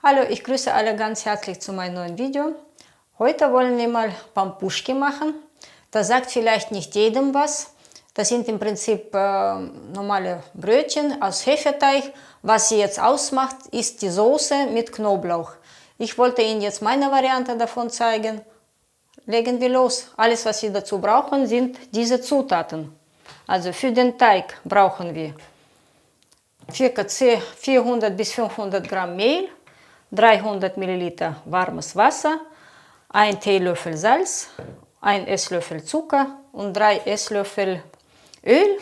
Hallo, ich grüße alle ganz herzlich zu meinem neuen Video. Heute wollen wir mal Pampuschki machen. Das sagt vielleicht nicht jedem was. Das sind im Prinzip normale Brötchen aus Hefeteig. Was sie jetzt ausmacht, ist die Soße mit Knoblauch. Ich wollte Ihnen jetzt meine Variante davon zeigen. Legen wir los. Alles, was Sie dazu brauchen, sind diese Zutaten. Also für den Teig brauchen wir ca. 400 bis 500 Gramm Mehl, 300 Milliliter warmes Wasser, 1 Teelöffel Salz, 1 Esslöffel Zucker und 3 Esslöffel Öl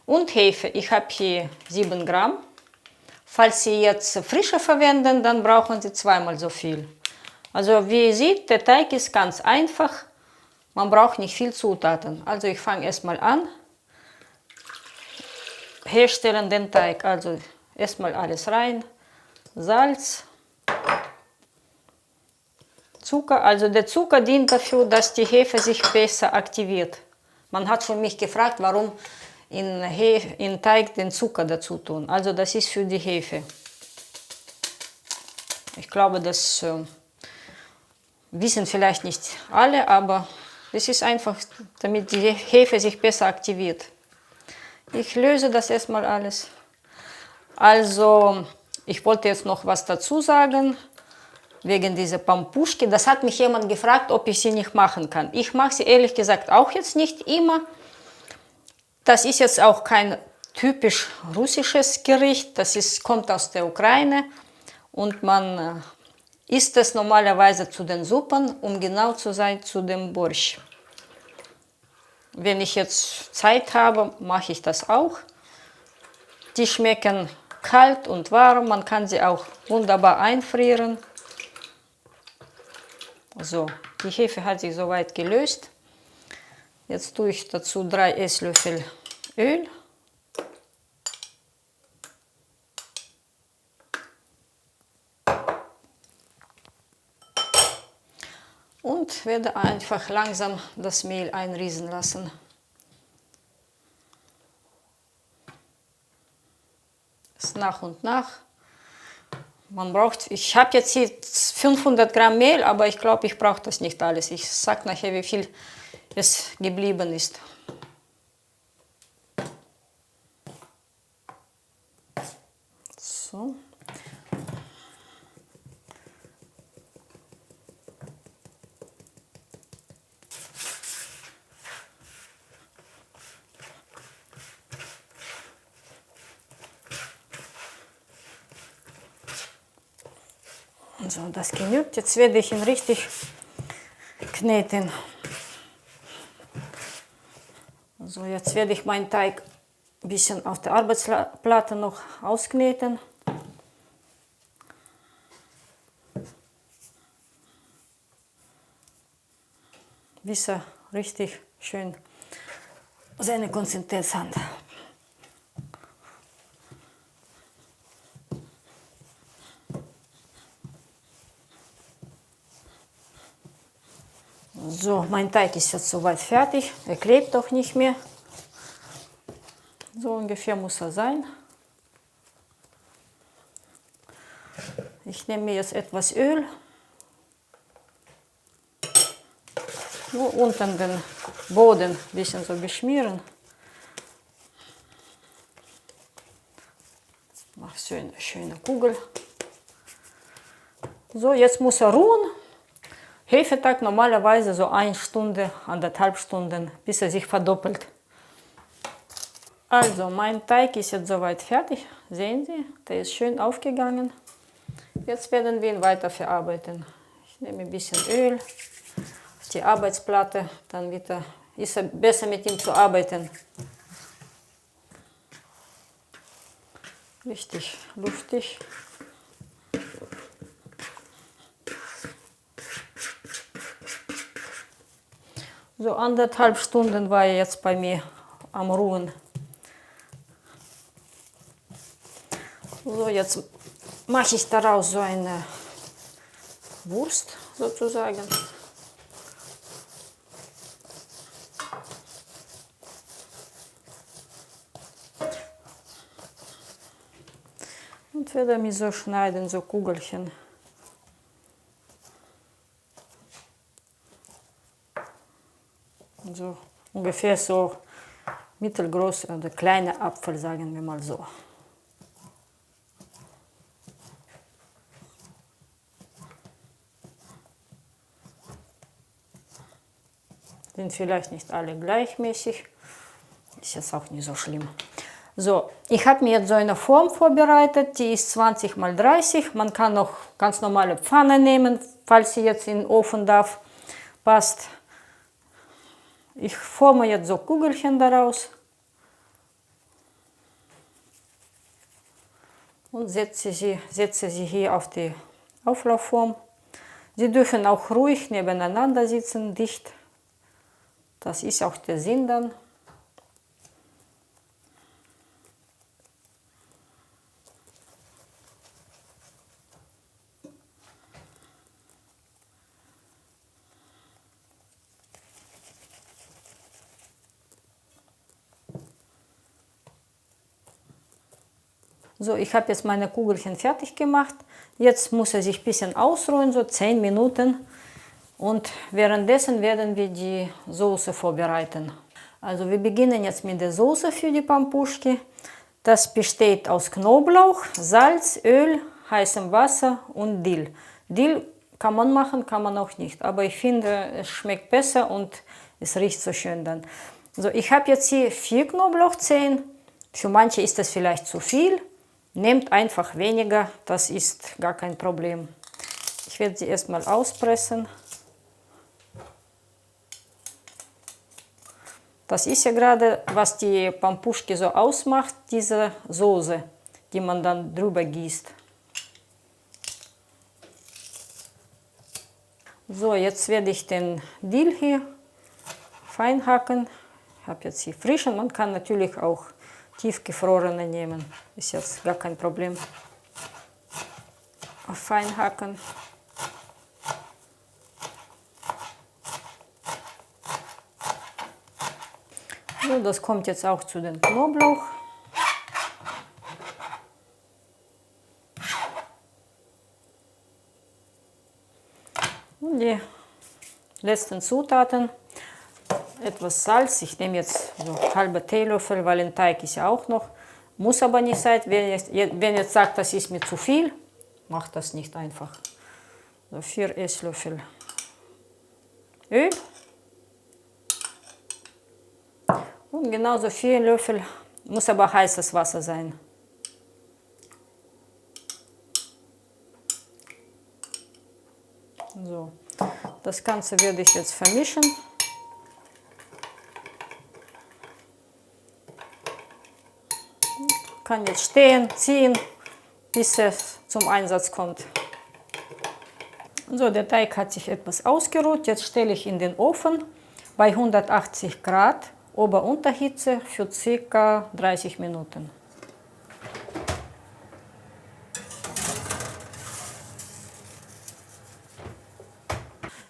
und Hefe. Ich habe hier 7 Gramm. Falls Sie jetzt frische verwenden, dann brauchen Sie zweimal so viel. Also wie ihr seht, der Teig ist ganz einfach. Man braucht nicht viel Zutaten. Also ich fange erstmal an. Herstellen den Teig. Also erstmal alles rein. Salz, Zucker. Also der Zucker dient dafür, dass die Hefe sich besser aktiviert. Man hat von mich gefragt, warum in Teig den Zucker dazu tun. Also das ist für die Hefe. Ich glaube, das wissen vielleicht nicht alle, aber es ist einfach, damit die Hefe sich besser aktiviert. Ich löse das erstmal alles. Also, ich wollte jetzt noch was dazu sagen, wegen dieser Pampuschki. Das hat mich jemand gefragt, ob ich sie nicht machen kann. Ich mache sie ehrlich gesagt auch jetzt nicht immer. Das ist jetzt auch kein typisch russisches Gericht, kommt aus der Ukraine und man isst es normalerweise zu den Suppen, um genau zu sein, zu dem Borsch. Wenn ich jetzt Zeit habe, mache ich das auch. Die schmecken kalt und warm, man kann sie auch wunderbar einfrieren. So, die Hefe hat sich soweit gelöst. Jetzt tue ich dazu 3 Esslöffel Öl. Und werde einfach langsam das Mehl einrieseln lassen. Das nach und nach. Ich habe jetzt hier 500 Gramm Mehl, aber ich glaube, ich brauche das nicht alles. Ich sage nachher, wie viel es geblieben ist. So. So, das genügt. Jetzt werde ich ihn richtig kneten. So, jetzt werde ich meinen Teig ein bisschen auf der Arbeitsplatte noch auskneten. Bis er richtig schön seine Konsistenz hat. So, mein Teig ist jetzt soweit fertig. Er klebt auch nicht mehr. So ungefähr muss er sein. Ich nehme mir jetzt etwas Öl. Nur unten den Boden ein bisschen so beschmieren. Mach so eine schöne Kugel. So, jetzt muss er ruhen. Hefeteig normalerweise so 1 Stunde, 1,5 Stunden, bis er sich verdoppelt. Also, mein Teig ist jetzt soweit fertig. Sehen Sie, der ist schön aufgegangen. Jetzt werden wir ihn weiter verarbeiten. Ich nehme ein bisschen Öl auf die Arbeitsplatte, dann ist es besser mit ihm zu arbeiten. Richtig luftig. So 1,5 Stunden war er jetzt bei mir am Ruhen. So, jetzt mache ich daraus so eine Wurst sozusagen. Und werde mir so schneiden, so Kugelchen. So ungefähr so mittelgroß oder kleine Apfel, sagen wir mal so. Sind vielleicht nicht alle gleichmäßig, ist jetzt auch nicht so schlimm. So, ich habe mir jetzt so eine Form vorbereitet, die ist 20 x 30. Man kann noch ganz normale Pfanne nehmen, falls sie jetzt in den Ofen darf, passt. Ich forme jetzt so Kugelchen daraus und setze sie hier auf die Auflaufform. Sie dürfen auch ruhig nebeneinander sitzen, dicht. Das ist auch der Sinn dann. So, ich habe jetzt meine Kugelchen fertig gemacht. Jetzt muss er sich ein bisschen ausruhen, so 10 Minuten. Und währenddessen werden wir die Soße vorbereiten. Also wir beginnen jetzt mit der Soße für die Pampuschki. Das besteht aus Knoblauch, Salz, Öl, heißem Wasser und Dill. Dill kann man machen, kann man auch nicht. Aber ich finde, es schmeckt besser und es riecht so schön dann. So, ich habe jetzt hier 4 Knoblauchzehen. Für manche ist das vielleicht zu viel. Nehmt einfach weniger, das ist gar kein Problem. Ich werde sie erstmal auspressen. Das ist ja gerade, was die Pampuschki so ausmacht, diese Soße, die man dann drüber gießt. So, jetzt werde ich den Dill hier fein hacken. Ich habe jetzt hier frischen, man kann natürlich auch tiefgefrorene nehmen, ist jetzt gar kein Problem. Fein hacken. So, das kommt jetzt auch zu den Knoblauch. Und die letzten Zutaten. Etwas Salz, ich nehme jetzt so halbe Teelöffel, weil ein Teig ist ja auch noch. Muss aber nicht sein, wenn jetzt sagt, das ist mir zu viel, macht das nicht einfach. So 4 Esslöffel Öl. Und genauso 4 Löffel, muss aber heißes Wasser sein. So, das Ganze werde ich jetzt vermischen. Kann jetzt stehen, ziehen, bis es zum Einsatz kommt. So, der Teig hat sich etwas ausgeruht. Jetzt stelle ich in den Ofen bei 180 Grad Ober-Unterhitze für ca. 30 Minuten.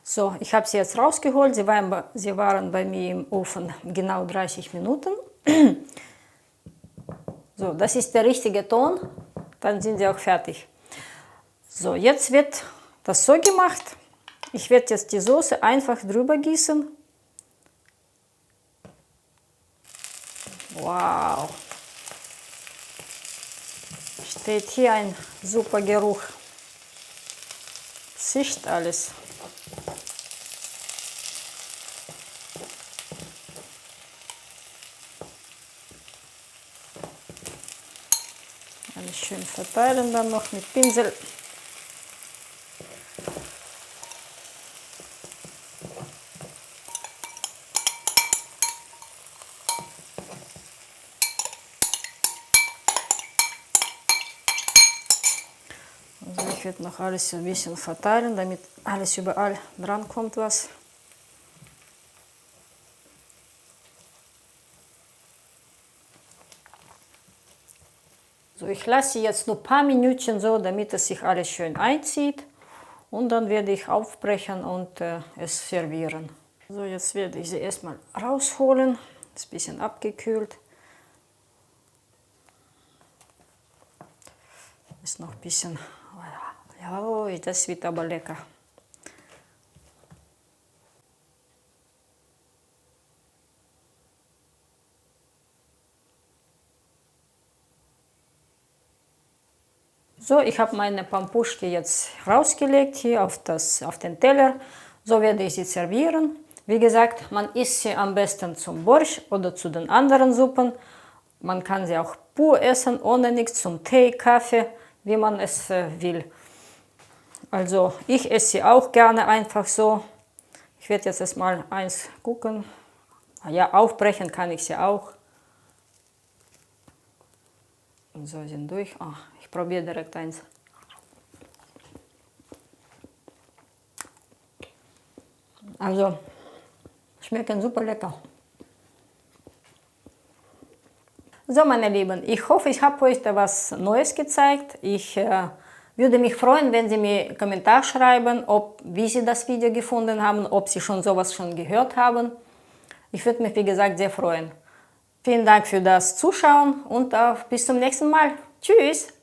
So, ich habe sie jetzt rausgeholt. Sie waren bei mir im Ofen genau 30 Minuten. So, das ist der richtige Ton, dann sind sie auch fertig. So, jetzt wird das so gemacht. Ich werde jetzt die Soße einfach drüber gießen. Wow! Steht hier ein super Geruch. Zischt alles. Alles schön verteilen dann noch mit Pinsel. Also ich werde noch alles ein bisschen verteilen, damit alles überall dran kommt was. So, ich lasse sie jetzt nur ein paar Minütchen so, damit es sich alles schön einzieht. Und dann werde ich aufbrechen und es servieren. So, jetzt werde ich sie erstmal rausholen. Ist ein bisschen abgekühlt. Ist noch ein bisschen. Ja, das wird aber lecker. So, ich habe meine Pampuschki jetzt rausgelegt hier auf den Teller. So werde ich sie servieren. Wie gesagt, man isst sie am besten zum Borsch oder zu den anderen Suppen. Man kann sie auch pur essen, ohne nichts, zum Tee, Kaffee, wie man es will. Also ich esse sie auch gerne einfach so. Ich werde jetzt erstmal eins gucken. Ja, aufbrechen kann ich sie auch. Und so sind durch. Oh, ich probiere direkt eins. Also, schmecken super lecker. So, meine Lieben, ich hoffe, ich habe euch da was Neues gezeigt. Ich würde mich freuen, wenn Sie mir einen Kommentar schreiben, wie Sie das Video gefunden haben, ob Sie sowas schon gehört haben. Ich würde mich, wie gesagt, sehr freuen. Vielen Dank für das Zuschauen und bis zum nächsten Mal. Tschüss!